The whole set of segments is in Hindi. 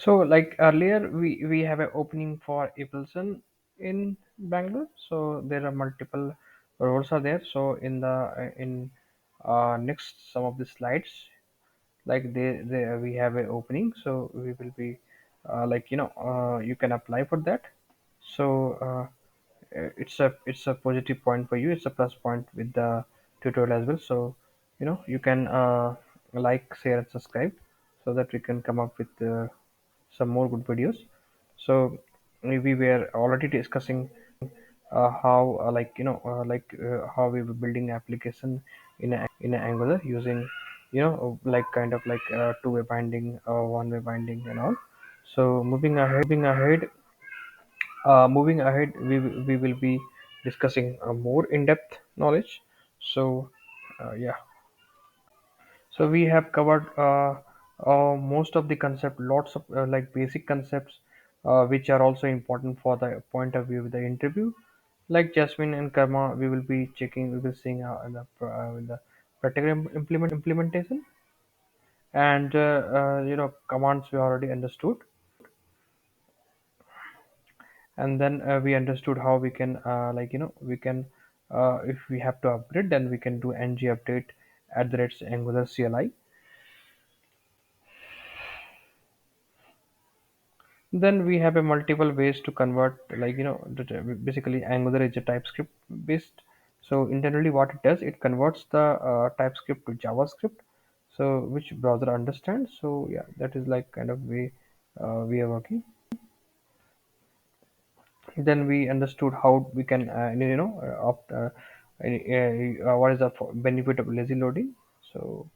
So like earlier, we have an opening for Epilson in Bangalore. So there are multiple roles are there. So in the in next some of the slides, like they we have an opening. So we will be you can apply for that. So it's a positive point for you. It's a plus point with the tutorial as well. So you can like, share, and subscribe so that we can come up with some more good videos. So we were already discussing how how we were building application in a Angular using like kind of like two-way binding, one-way binding, and all. So moving ahead, we will be discussing more in-depth knowledge. So yeah, so we have covered most of the concept, lots of like basic concepts, which are also important for the point of view of the interview. Like Jasmine and Karma, we will be checking, we will seeing in the practical implementation, and commands we already understood, and then we understood how we can we can if we have to upgrade, then we can do ng update at the rate Angular CLI. Then we have a multiple ways to convert, basically Angular is a TypeScript based. So internally what it does, it converts the TypeScript to JavaScript, so which browser understands. So yeah, that is like kind of way we are working. Then we understood how we can what is the benefit of lazy loading. So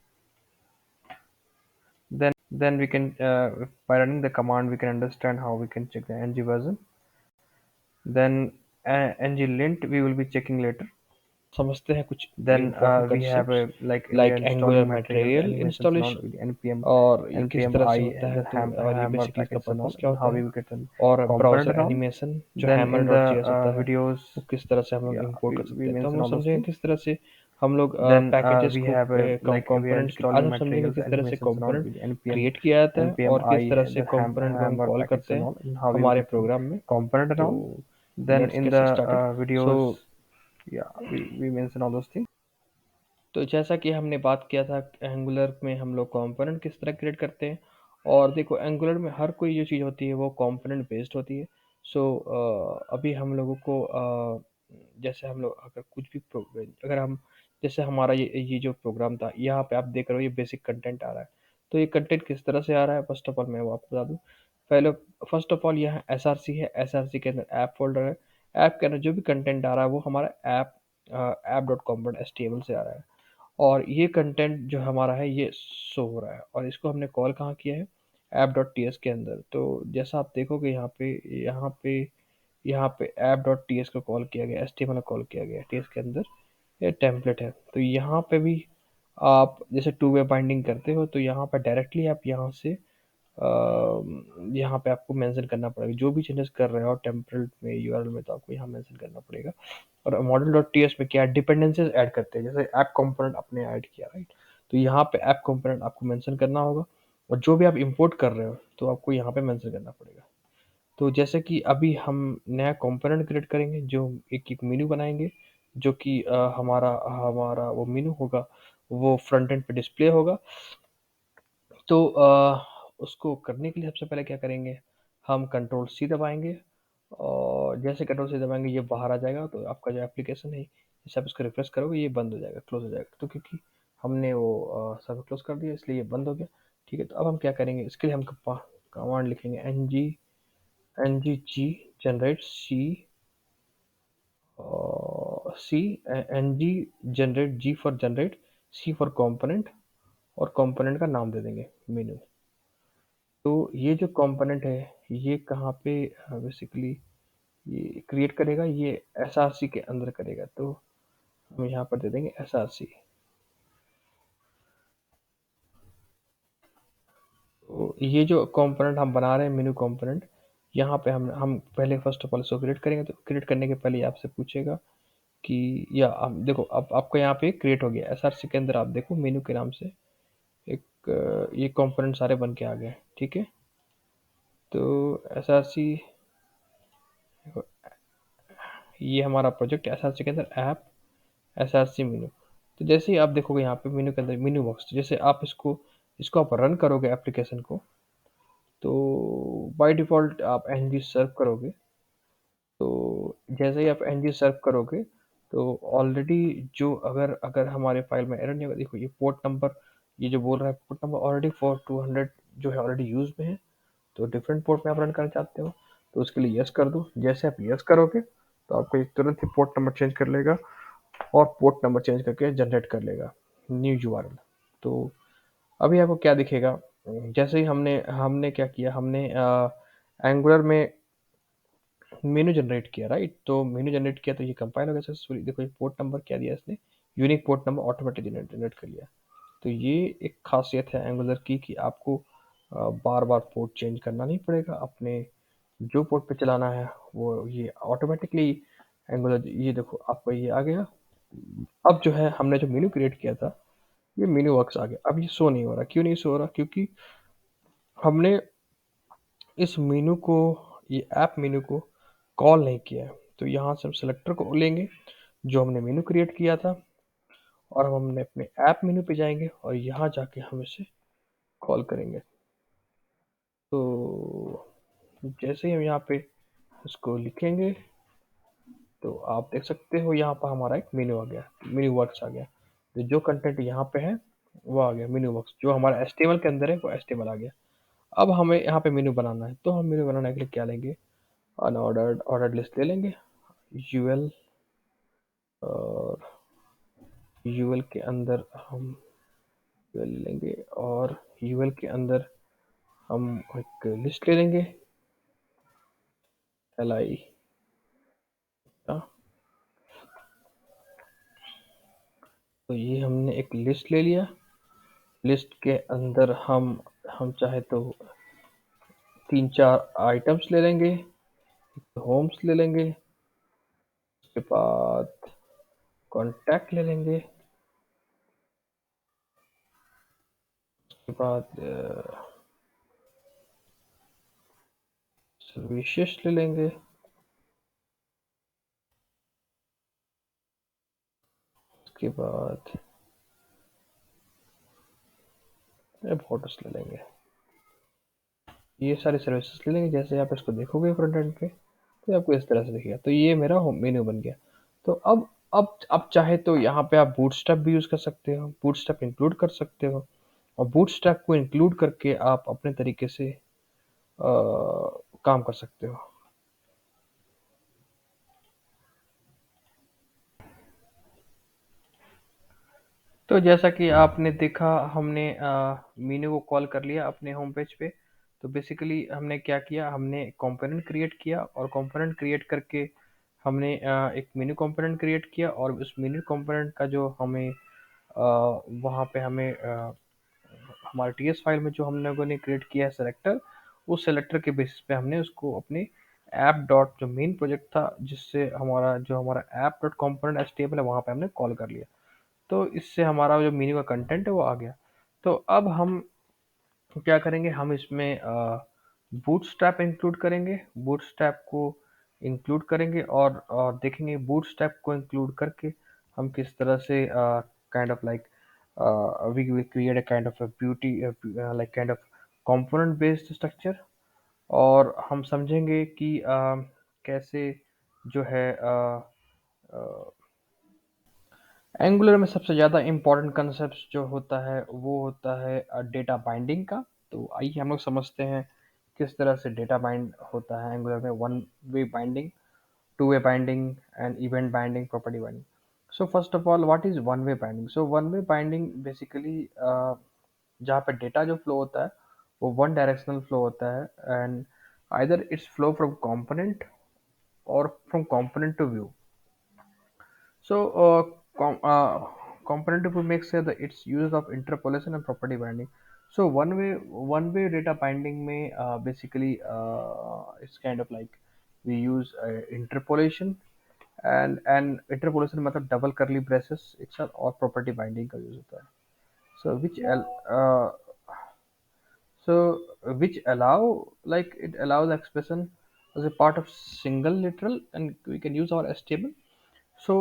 then we can by running the command, we can understand how we can check the ng version. Then ng-lint we will be checking later. समझते हैं कुछ Then important we have concepts like we are like Angular installing materials, material animations, and all installation with npm और ये किस npm तरह i, से होता and है the तो और ये hammer बेसिकली इसका packages and all, पर्पस क्या and होता how we है will get an और component ब्राउज़र around. एनिमेशन जो Then hammer in the dot JS होता है videos, वो किस तरह से हम लोग yeah, इंपोर्ट कर we सकते हैं तो हम mention लोग all those समझेंगे things. किस तरह से हम लोग Then पैकेजेस we को have we are कंपोनेंट आज installing हम समझेंगे materials, किस तरह से animations, and all component with npm create किया जाता है npm और i, किस तरह and से the कंपोनेंट को हम hammer कॉल packages करते and हैं all, and how we will हमारे get an प्रोग्राम में component तो around. Then let's in get the started so videos, yeah, we mention all those things. तो जैसा कि हमने बात किया था एंगुलर में हम लोग कंपोनेंट किस तरह क्रिएट करते हैं और देखो एंगुलर में हर कोई जो चीज़ होती है वो कंपोनेंट बेस्ड होती है सो अभी हम लोगों को जैसे हम लोग अगर कुछ भी अगर हम जैसे हमारा ये जो प्रोग्राम था यहाँ पे आप देख रहे हो ये बेसिक कंटेंट आ रहा है तो ये कंटेंट किस तरह से आ रहा है फर्स्ट ऑफ ऑल मैं वो आपको बता दूँ पहले फर्स्ट ऑफ ऑल यहाँ एस आर सी है एस आर सी के अंदर ऐप फोल्डर है ऐप के अंदर जो भी कंटेंट आ रहा है वो हमारा app dot component H T M L से आ रहा है और ये कंटेंट जो हमारा है ये शो हो रहा है और इसको हमने कॉल कहाँ किया है ऐप डॉट टी एस के अंदर तो जैसा आप देखोगे यहाँ पे ऐप डॉट टी एस को कॉल किया गया H T M L call किया गया टी एस के अंदर ये टेम्पलेट है तो यहाँ पे भी आप जैसे टू वे बाइंडिंग करते हो तो यहाँ पे डायरेक्टली आप यहाँ से यहाँ पे आपको मेंशन करना पड़ेगा जो भी चेंजेस कर रहे हो टेम्पलेट में यूआरएल में तो आपको यहाँ मेंशन करना पड़ेगा और मॉडल डॉट टी एस में क्या डिपेंडेंसीज ऐड करते हैं जैसे ऐप कंपोनेंट आपने ऐड किया राइट तो यहाँ पे ऐप कंपोनेंट आपको मेंशन करना होगा और जो भी आप इंपोर्ट कर रहे हो तो आपको यहाँ पे मेंशन करना पड़ेगा तो जैसे कि अभी हम नया कंपोनेंट क्रिएट करेंगे जो एक एक मेन्यू बनाएंगे जो कि हमारा हमारा वो मेन्यू होगा वो फ्रंट एंड पे डिस्प्ले होगा तो उसको करने के लिए सबसे पहले क्या करेंगे हम कंट्रोल सी दबाएंगे और जैसे कंट्रोल सी दबाएंगे ये बाहर आ जाएगा तो आपका जो एप्लीकेशन है जैसे आप इसको रिफ्रेश करोगे ये बंद हो जाएगा क्लोज हो जाएगा तो क्योंकि हमने वो सब क्लोज कर दिया इसलिए ये बंद हो गया ठीक है तो अब हम क्या करेंगे इसके लिए हम कमांड लिखेंगे ng generate C generate G for generate C for component और कंपोनेंट का नाम दे देंगे मेनू तो ये जो कंपोनेंट है ये कहाँ पे बेसिकली ये क्रिएट करेगा ये एसआरसी के अंदर करेगा तो हम यहाँ पर दे देंगे एसआरसी तो ये जो कंपोनेंट हम बना रहे हैं मेनू कंपोनेंट यहाँ पे हम पहले फर्स्ट ऑफ ऑल इसको क्रिएट करेंगे तो क्रिएट करने के पहले आपसे पूछेगा कि या आप देखो अब आपको यहाँ पे क्रिएट हो गया एसआरसी के अंदर आप देखो मेनू के नाम से एक ये कंपोनेंट सारे बन के आ गए ठीक है तो SRC, ये हमारा प्रोजेक्ट SRC के अंदर ऐप SRC मेनू। तो जैसे ही आप देखोगे यहाँ पे मेनू के अंदर मेनू बॉक्स, जैसे आप इसको इसको आप रन करोगे एप्लीकेशन को, तो बाय डिफ़ॉल्ट आप ng सर्व करोगे। तो जैसे ही आप ng सर्व करोगे, तो ऑलरेडी जो अगर अगर हमारे फाइल में एरर नहीं होगा, देखो ये पोर्ट नंबर, ये जो बोल रहा है पोर्ट नंबर ऑलरेडी फॉर 200 जो है ऑलरेडी यूज़ में है। तो डिफरेंट पोर्ट में आप रन करना चाहते हो, तो उसके लिए यस कर दो। जैसे आप यस करोगे, तो आपको ये तुरंत ही पोर्ट नंबर चेंज कर लेगा और पोर्ट नंबर चेंज करके जनरेट कर लेगा न्यू यूआरएल। तो अभी आपको क्या दिखेगा, जैसे ही हमने हमने क्या किया, हमने एंगुलर में मेनू जनरेट किया, राइट? तो मेनू जनरेट किया तो ये कंपाइल हो गया सक्सेसफुली। देखो ये पोर्ट नंबर क्या दिया इसने, unique port number automatic generate कर लिया। तो ये एक खासियत है एंगुलर की कि आपको बार बार पोर्ट चेंज करना नहीं पड़ेगा। अपने जो पोर्ट पे चलाना है वो ये ऑटोमेटिकली एंगुलर, ये देखो आपको ये आ गया। अब जो है हमने जो मेनू क्रिएट किया था, ये मेनू वर्क्स आ गया। अब ये शो नहीं हो रहा, क्यों नहीं शो हो रहा? क्योंकि हमने इस मेनू को, ये ऐप मेनू को कॉल नहीं किया है। तो यहाँ से हम सेलेक्टर को लेंगे जो हमने मेनू क्रिएट किया था, और हम हमने अपने ऐप मेनू पे जाएंगे और यहाँ जाके हम इसे कॉल करेंगे। तो जैसे ही हम यहाँ पे इसको लिखेंगे, तो आप देख सकते हो यहाँ पर हमारा एक मेनू आ गया, मेनू वर्क्स आ गया। तो जो कंटेंट यहाँ पे है वो आ गया मेनू वर्क्स, जो हमारा HTML के अंदर है वो HTML आ गया। अब हमें यहाँ पे मेनू बनाना है, तो हम मेनू बनाने के लिए क्या लेंगे, अनऑर्डर्ड ऑर्डर लिस्ट ले लेंगे, यूएल, और यूएल के अंदर हम यूएल ले लेंगे, और यूएल के अंदर हम एक लिस्ट ले लेंगे, li। तो ये हमने एक लिस्ट ले लिया। लिस्ट के अंदर हम चाहे तो 3-4 आइटम्स ले लेंगे, होम्स ले लेंगे, उसके बाद कॉन्टैक्ट ले लेंगे, उसके बाद सर्विसेज ले लेंगे, उसके बाद फोटोस ले लेंगे। ये सारी सर्विसेज ले लेंगे। जैसे आप इसको देखोगे फ्रंट एंड पे, तो आपको इस तरह से दिखेगा। तो ये मेरा होम मेन्यू बन गया। तो अब चाहे तो यहाँ पे आप बूटस्ट्रैप भी यूज़ कर सकते हो, बूटस्ट्रैप इंक्लूड कर सकते हो, और बूटस्ट्रैप को इंक्लूड करके आप अपने तरीके से काम कर सकते हो। तो जैसा कि आपने देखा, हमने मीनू को कॉल कर लिया अपने होम पेज पे। तो बेसिकली हमने क्या किया, हमने कंपोनेंट क्रिएट किया, और कंपोनेंट क्रिएट करके हमने एक मीनू कंपोनेंट क्रिएट किया, और उस मीनू कंपोनेंट का जो हमें वहाँ पे हमें हमारे TS फाइल में जो हम लोगों ने क्रिएट किया है सेलेक्टर, उस सेलेक्टर के बेसिस पे हमने उसको अपने ऐप डॉट जो मेन प्रोजेक्ट था, जिससे हमारा ऐप डॉट कॉम्पोनेंट HTML है, वहाँ पे हमने कॉल कर लिया। तो इससे हमारा जो मीनू का कंटेंट है वो आ गया। तो अब हम क्या करेंगे, हम इसमें बूटस्ट्रैप इंक्लूड करेंगे, बूटस्ट्रैप को इंक्लूड करेंगे, और देखेंगे बूटस्ट्रैप को इंक्लूड करके हम किस तरह से kind of like we will create a kind of a beauty, like kind of component based structure. और हम समझेंगे कि कैसे जो है एंगुलर में सबसे ज़्यादा इम्पोर्टेंट कंसेप्ट जो होता है वो होता है डेटा बाइंडिंग का। तो आइए हम लोग समझते हैं किस तरह से डेटा बाइंड होता है एंगुलर में, one way binding, two way binding, and event binding, property binding. So first of all, what is one way binding? So one way binding basically जहाँ पे डेटा जो फ्लो होता है वो वन डायरेक्शनल फ्लो होता है, and either it's flow from component or from component to view. So, comparative makes the its use of interpolation and property binding. So one way data binding may basically it's kind of like we use interpolation, and interpolation मतलब double curly braces itself, और property binding का use होता है। So which so which allow, like it allows expression as a part of single literal, and we can use our html. So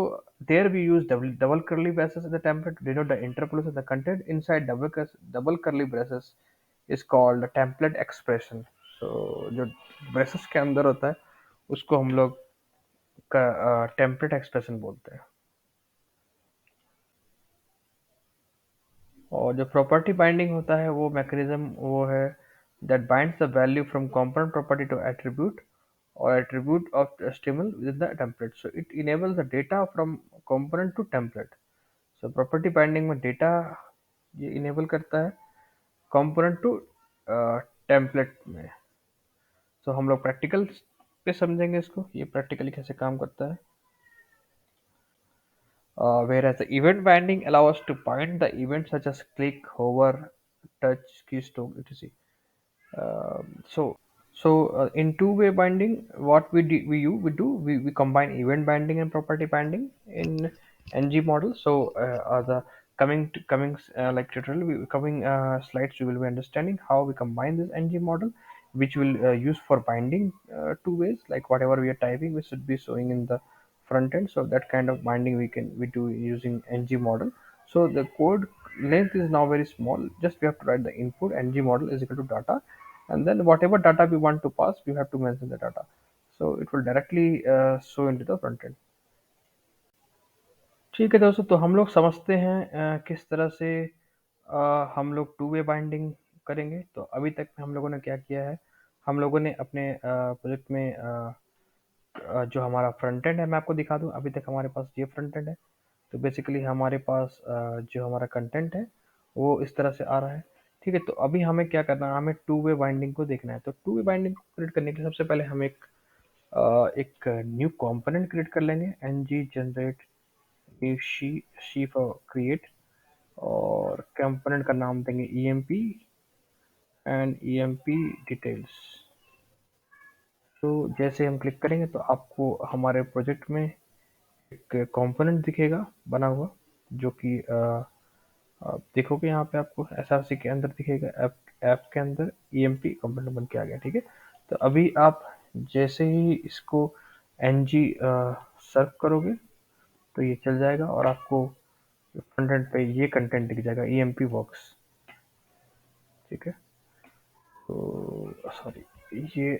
there we use double curly braces in the template to denote the interpolation. The content inside double curly braces is called template expression. So जो braces के अंदर होता है उसको हम लोग का टेम्पलेट एक्सप्रेशन बोलते हैं। और जो प्रॉपर्टी बाइंडिंग होता है वो मैकेनिज्म वो है that binds the value from component property to attribute or attribute of HTML within the template. So it enables the data from component to template. So property binding में data ये enable करता है component to template में। so हम लोग practical पे समझेंगे इसको, ये practically कैसे काम करता है। Whereas the event binding allows us to bind the events such as click, hover, touch, keystroke, etc. So in two-way binding, what we combine event binding and property binding in NG model. So the coming like tutorial, coming slides, you will be understanding how we combine this NG model, which will use for binding two ways. Like whatever we are typing, we should be showing in the front end. So that kind of binding we do using NG model. So the code length is now very small. Just we have to write the input NG model is equal to data, and then whatever data we want to pass we have to mention the data, so it will directly show into the front end। ठीक है दोस्तों, तो हम लोग समझते हैं किस तरह से हम लोग टू वे बाइंडिंग करेंगे। तो अभी तक हम लोगों ने क्या किया है, हम लोगों ने अपने प्रोजेक्ट में जो हमारा फ्रंट एंड है मैं आपको दिखा दूं। अभी तक हमारे पास ये फ्रंट एंड है। तो बेसिकली हमारे पास जो हमारा कंटेंट है वो इस तरह से आ रहा है। ठीक है, तो अभी हमें क्या करना है, हमें टू वे बाइंडिंग को देखना है। तो टू वे बाइंडिंग को क्रिएट करने के लिए सबसे पहले हम एक न्यू कंपोनेंट क्रिएट कर लेंगे, N G generate C for create, और कंपोनेंट का नाम देंगे E M P and E M P details. तो जैसे हम क्लिक करेंगे तो आपको हमारे प्रोजेक्ट में एक कंपोनेंट दिखेगा बना हुआ, जो कि आप देखोगे यहाँ पे आपको एसआरसी के अंदर दिखेगा, ऐप के अंदर ईएमपी कंपोनेंट बन के आ गया। ठीक है, तो अभी आप जैसे ही इसको एनजी सर्व करोगे तो ये चल जाएगा और आपको फ्रंट एंड पे ये कंटेंट दिख जाएगा, ईएमपी वर्क्स। ठीक है, तो सॉरी ये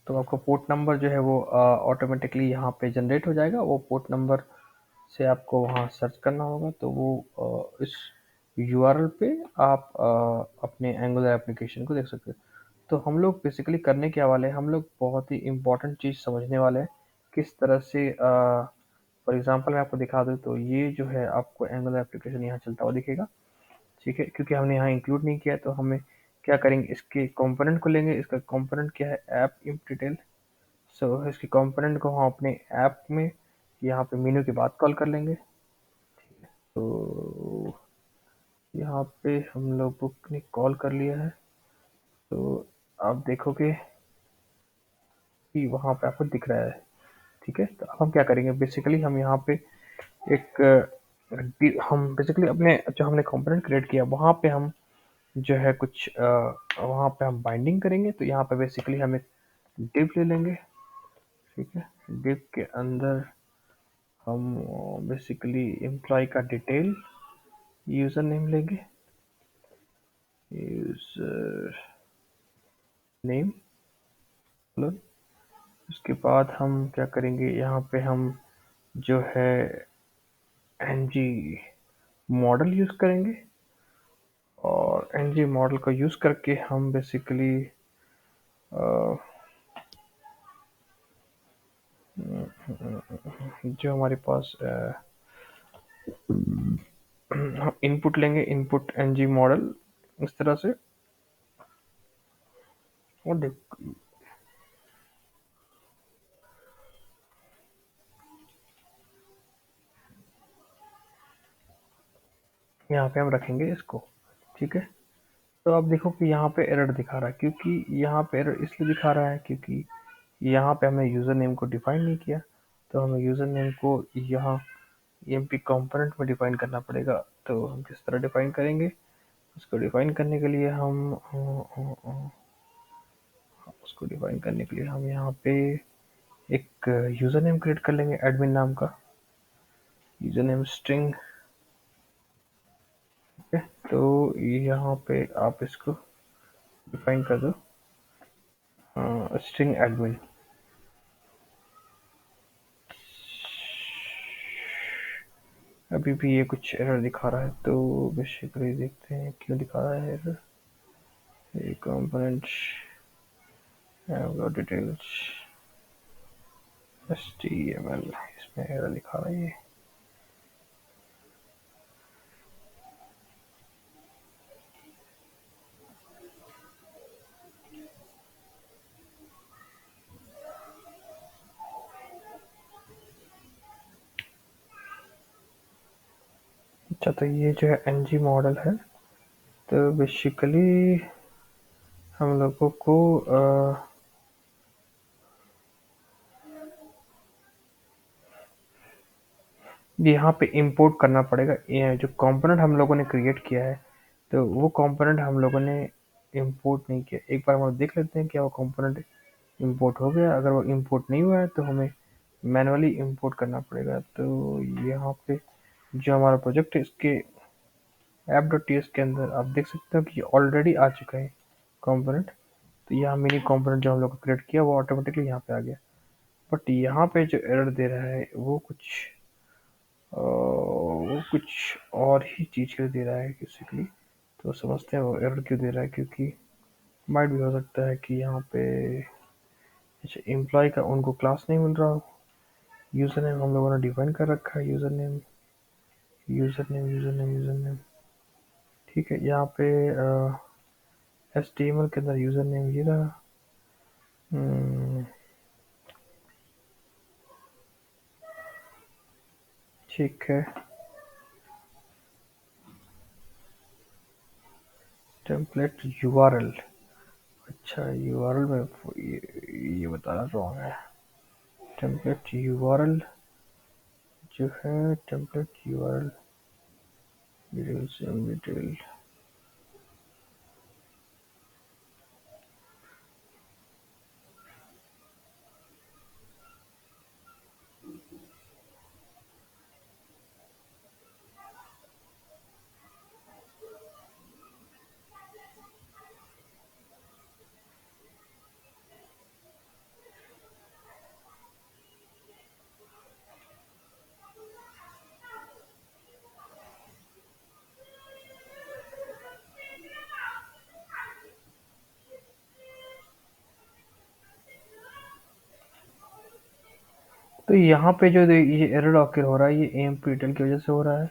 तो आपका पोर्ट नंबर जो है वो ऑटोमेटिकली यहाँ पे जनरेट हो जाएगा। वो पोर्ट नंबर से आपको वहाँ सर्च करना होगा, तो वो इस यूआरएल पे आप अपने एंगुलर एप्लीकेशन को देख सकते हो। तो हम लोग बेसिकली करने क्या वाले हैं, हम लोग बहुत ही इम्पोर्टेंट चीज़ समझने वाले हैं किस तरह से। फॉर एग्जांपल मैं आपको दिखा दूँ तो ये जो है आपको एंगुलर एप्लीकेशन यहाँ चलता हुआ दिखेगा। ठीक है, क्योंकि हमने यहाँ इंक्लूड नहीं किया तो हमें क्या करेंगे, इसके कंपोनेंट को लेंगे। इसका कंपोनेंट क्या है, ऐप इंप डिटेल। सो इसके कंपोनेंट को हम अपने ऐप में यहाँ पे मेन्यू के बाद कॉल कर लेंगे। तो यहाँ पे हम लोगों ने कॉल कर लिया है, तो आप देखोगे कि वहाँ पे आपको दिख रहा है। ठीक है, तो अब हम क्या करेंगे, बेसिकली हम यहाँ पे एक हम बेसिकली अपने जो हमने कंपोनेंट क्रिएट किया वहाँ पे हम जो है कुछ वहाँ पे हम बाइंडिंग करेंगे। तो यहाँ पे बेसिकली हम एक डिव ले लेंगे। ठीक है, डिव के अंदर हम बेसिकली एम्प्लॉय का डिटेल यूज़र नेम लेंगे, यूज़र नेम। उसके बाद हम क्या करेंगे, यहाँ पे हम जो है एनजी मॉडल यूज़ करेंगे, और एनजी मॉडल को यूज़ करके हम बेसिकली जो हमारे पास हम इनपुट लेंगे, इनपुट एनजी मॉडल इस तरह से। और देख यहाँ पे हम रखेंगे इसको। ठीक है, तो आप देखो कि यहाँ पे एरर दिखा रहा है, क्योंकि यहाँ पे एरर इसलिए दिखा रहा है क्योंकि यहाँ पे हमने यूज़र नेम को डिफाइन नहीं किया। तो हमें यूज़र नेम को यहाँ ईएमपी कंपोनेंट में डिफाइन करना पड़ेगा। तो हम किस तरह डिफाइन करेंगे? उसको डिफाइन करने के लिए हम उसको डिफाइन करने के लिए हम यहाँ पे एक यूजर नेम क्रिएट कर लेंगे एडमिन नाम का, यूजर नेम स्ट्रिंग। ओके, तो यहाँ पे आप इसको डिफाइन कर दो स्ट्रिंग एडमिन। अभी भी ये कुछ एरर दिखा रहा है, तो बेसिकली देखते हैं क्यों दिखा रहा है एरर। ये कंपोनेंट डिटेल्स HTML, इसमें एरर दिखा रहा है ये। अच्छा, तो ये जो है NG मॉडल है। तो बेसिकली हम लोगों को यहाँ पे इंपोर्ट करना पड़ेगा। ये जो कंपोनेंट हम लोगों ने क्रिएट किया है, तो वो कंपोनेंट हम लोगों ने इंपोर्ट नहीं किया। एक बार हम देख लेते हैं क्या वो कंपोनेंट इंपोर्ट हो गया। अगर वो इंपोर्ट नहीं हुआ है तो हमें मैनुअली इंपोर्ट करना पड़ेगा। तो यहाँ पे जो हमारा प्रोजेक्ट है, इसके app.ts के अंदर आप देख सकते हो कि ऑलरेडी आ चुका है कंपोनेंट। तो यहाँ मिनी कंपोनेंट जो हम लोग क्रिएट किया वो ऑटोमेटिकली यहाँ पे आ गया। बट यहाँ पे जो एरर दे रहा है वो कुछ और ही चीज़ के लिए दे रहा है बेसिकली। तो समझते हैं वो एरर क्यों दे रहा है, क्योंकि माइट भी हो सकता है कि यहाँ पे जैसे एम्प्लॉय का उनको क्लास नहीं मिल रहा हो। यूज़र नेम हम लोगों ने डिफाइन कर रखा है, user name user name user name user name. ठीक है, यहाँ पे HTML के अंदर यूज़र नेम ये रहा। हम्म, ठीक है। टेम्पलेट URL, अच्छा URL में ये बताना रॉन्ग है। टेम्पलेट URL जो है, टेम्पलेट URL डिटेल। तो यहाँ पे जो ये एरर ऑकर हो रहा है, ये AMP डिटेल की वजह से हो रहा है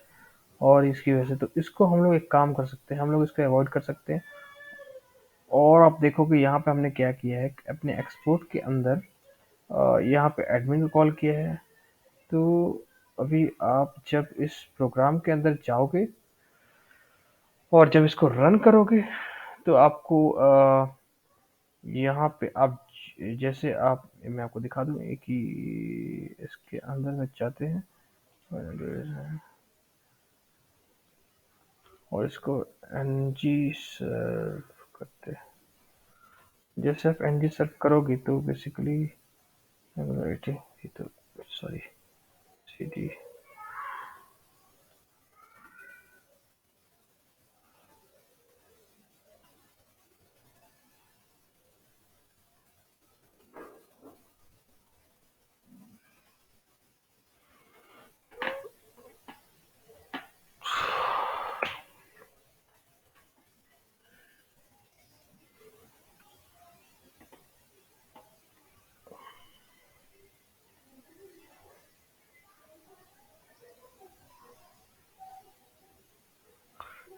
और इसकी वजह से। तो इसको हम लोग एक काम कर सकते हैं, हम लोग इसको अवॉइड कर सकते हैं। और आप देखो कि यहाँ पे हमने क्या किया है, अपने एक्सपोर्ट के अंदर यहाँ पे एडमिन को कॉल किया है। तो अभी आप जब इस प्रोग्राम के अंदर जाओगे और जब इसको रन करोगे, तो आपको यहाँ पे आप जैसे आप, मैं आपको दिखा दूँ कि इसके अंदर में चाहते हैं और इसको NG सर्व करते हैं। जैसे आप NG सर्व करोगे तो बेसिकली ये तो सॉरी CD।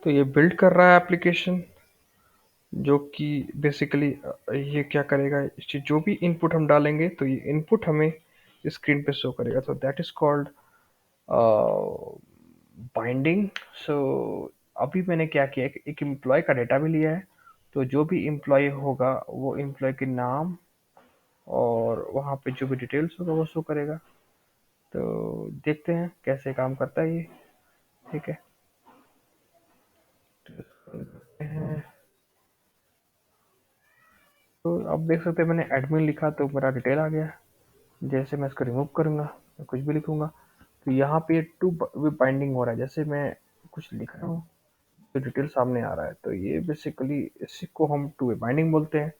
तो ये बिल्ड कर रहा है एप्लीकेशन, जो कि बेसिकली ये क्या करेगा, जो भी इनपुट हम डालेंगे तो ये इनपुट हमें स्क्रीन पे शो करेगा। तो दैट इज कॉल्ड बाइंडिंग। सो अभी मैंने क्या किया है कि एक एम्प्लॉय का डेटा भी लिया है। तो जो भी एम्प्लॉय होगा वो एम्प्लॉय के नाम और वहाँ पे जो भी डिटेल्स होगा वो शो करेगा। तो देखते हैं कैसे काम करता है ये। ठीक है। तो आप देख सकते हैं मैंने एडमिन लिखा तो मेरा डिटेल आ गया। जैसे मैं इसको रिमूव करूंगा, मैं कुछ भी लिखूंगा, तो यहाँ पे टू वे बाइंडिंग हो रहा है। जैसे मैं कुछ लिख रहा हूँ तो डिटेल सामने आ रहा है, तो ये बेसिकली इसी को हम टू वे बाइंडिंग बोलते हैं।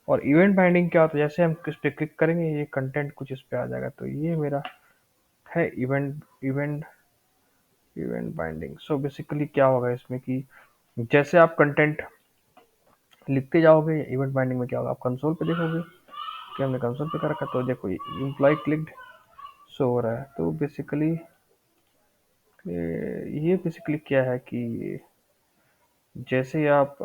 और इवेंट बाइंडिंग क्या होता है, जैसे हम किस पे क्लिक करेंगे ये कंटेंट कुछ इस पे आ जाएगा। तो ये मेरा है event event event binding. So basically क्या होगा इसमें कि जैसे आप कंटेंट लिखते जाओगे, इवेंट बाइंडिंग में क्या होगा, आप कंसोल पे देखोगे कि हमने कंसोल पे कर रखा। तो देखो इम्प्लॉय क्लिक्ड शो हो रहा है। तो बेसिकली ये बेसिकली क्या है कि जैसे ही आप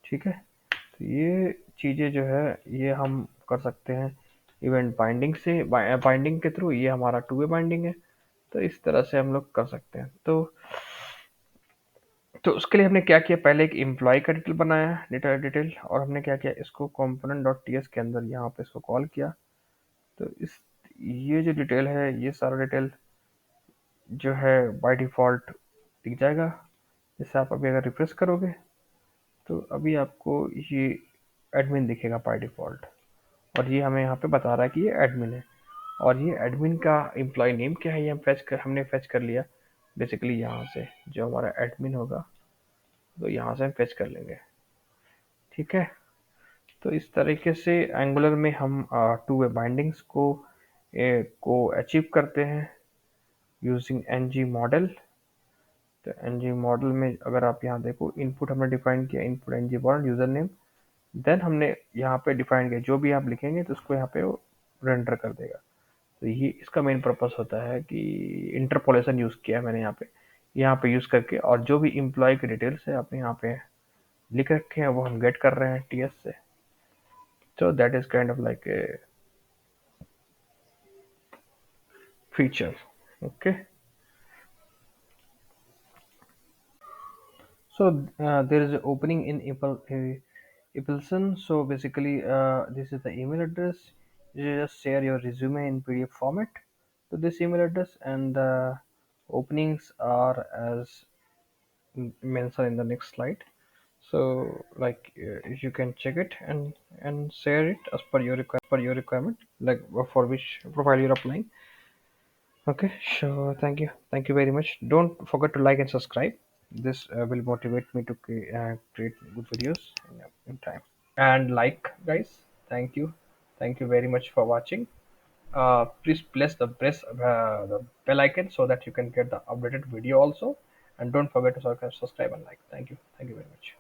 ठीक है, तो ये चीज़ें जो है ये हम कर सकते हैं इवेंट बाइंडिंग से, बाइंडिंग के थ्रू। ये हमारा टू वे बाइंडिंग है। तो इस तरह से हम लोग कर सकते हैं। तो उसके लिए हमने क्या किया, पहले एक एम्प्लॉय का डिटेल बनाया, डेटा डिटेल, और हमने क्या किया, इसको component डॉट टी एस के अंदर यहाँ पे इसको कॉल किया। तो इस ये जो डिटेल है ये सारा डिटेल जो है बाय डिफ़ॉल्ट दिख जाएगा। जैसे आप अभी अगर रिफ्रेश करोगे तो अभी आपको ये एडमिन दिखेगा बाय डिफ़ॉल्ट। और ये हमें यहाँ पे बता रहा है कि ये एडमिन है। और ये एडमिन का एम्प्लॉय नेम क्या है ये हमने फेच कर लिया बेसिकली यहाँ से। जो हमारा एडमिन होगा तो यहाँ से हम फेच कर लेंगे। ठीक है। तो इस तरीके से एंगुलर में हम टू वे बाइंडिंग्स को अचीव करते हैं यूजिंग एनजी मॉडल। तो एनजी मॉडल में अगर आप यहाँ देखो, इनपुट हमने डिफाइन किया, input NG model user name. Then हमने यहाँ पे डिफाइन किया जो भी आप लिखेंगे तो उसको यहाँ पे वो रेंडर कर देगा। तो ये इसका मेन पर्पस होता है कि इंटरपोलेशन यूज़ किया है मैंने यहाँ पे यूज़ करके। और जो भी इम्प्लॉय की डिटेल्स है आपने यहाँ पे लिख रखे हैं वो हम गेट कर रहे हैं टीएस से। So that is kind of like a feature. Okay. So there is an opening in Epilson. So basically, this is the email address. You just share your resume in PDF format to this email address, and the openings are as mentioned in the next slide. So like you can check it and share it as per your requirement, like for which profile you're applying. Okay, sure. Thank you very much. Don't forget to like and subscribe. This will motivate me to create good videos in time. And like, guys, thank you very much for watching. Please press the bell icon so that you can get the updated video also. And don't forget to subscribe and like. Thank you very much.